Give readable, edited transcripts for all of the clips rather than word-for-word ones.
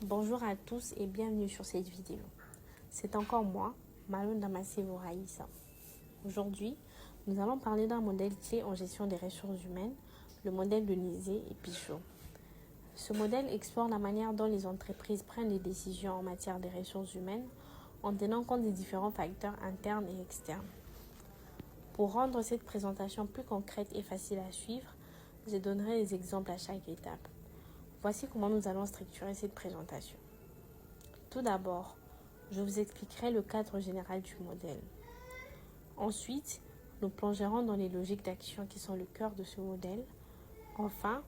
Bonjour à tous et bienvenue sur cette vidéo. C'est encore moi, Malone Damasceno Raïssa. Aujourd'hui, nous allons parler d'un modèle clé en gestion des ressources humaines, le modèle de Nizet et Pichot. Ce modèle explore la manière dont les entreprises prennent des décisions en matière des ressources humaines en tenant compte des différents facteurs internes et externes. Pour rendre cette présentation plus concrète et facile à suivre, je donnerai des exemples à chaque étape. Voici comment nous allons structurer cette présentation. Tout d'abord, je vous expliquerai le cadre général du modèle. Ensuite, nous plongerons dans les logiques d'action qui sont le cœur de ce modèle. Enfin,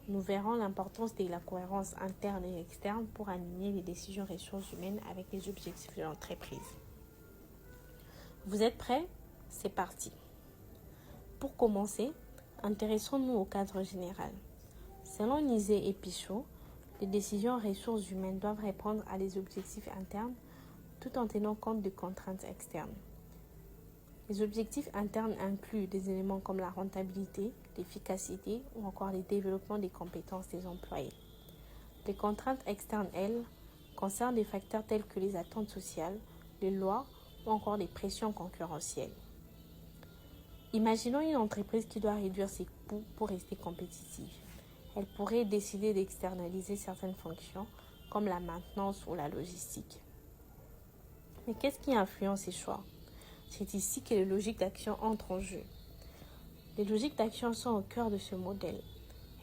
nous verrons l'importance de la cohérence interne et externe pour aligner les décisions ressources humaines avec les objectifs de l'entreprise. Vous êtes prêts? C'est parti. Pour commencer, intéressons-nous au cadre général. Selon Nizet et Pichot, les décisions ressources humaines doivent répondre à des objectifs internes tout en tenant compte de contraintes externes. Les objectifs internes incluent des éléments comme la rentabilité, l'efficacité ou encore le développement des compétences des employés. Les contraintes externes, elles, concernent des facteurs tels que les attentes sociales, les lois ou encore les pressions concurrentielles. Imaginons une entreprise qui doit réduire ses coûts pour rester compétitive. Elle pourrait décider d'externaliser certaines fonctions comme la maintenance ou la logistique. Mais qu'est-ce qui influence ces choix? C'est ici que les logiques d'action entrent en jeu. Les logiques d'action sont au cœur de ce modèle.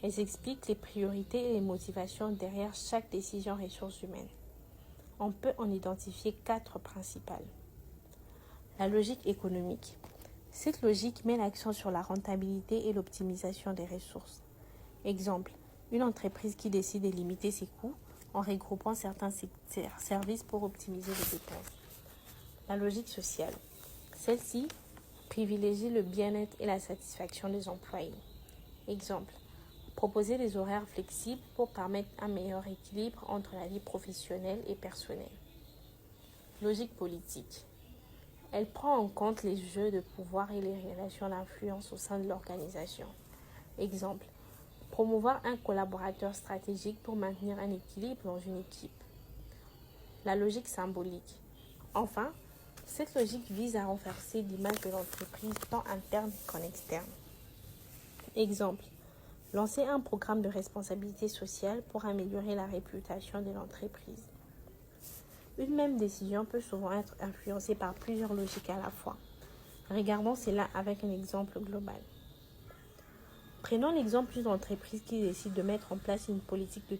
Elles expliquent les priorités et les motivations derrière chaque décision ressources humaines. On peut en identifier 4 principales. La logique économique. Cette logique met l'accent sur la rentabilité et l'optimisation des ressources. Exemple, une entreprise qui décide de limiter ses coûts en regroupant certains services pour optimiser les dépenses. La logique sociale. Celle-ci privilégie le bien-être et la satisfaction des employés. Exemple, proposer des horaires flexibles pour permettre un meilleur équilibre entre la vie professionnelle et personnelle. Logique politique. Elle prend en compte les jeux de pouvoir et les relations d'influence au sein de l'organisation. Exemple, promouvoir un collaborateur stratégique pour maintenir un équilibre dans une équipe. La logique symbolique. Enfin, cette logique vise à renforcer l'image de l'entreprise tant interne qu'en externe. Exemple, lancer un programme de responsabilité sociale pour améliorer la réputation de l'entreprise. Une même décision peut souvent être influencée par plusieurs logiques à la fois. Regardons cela avec un exemple global. Prenons l'exemple d'une entreprise qui décide de mettre en place une politique de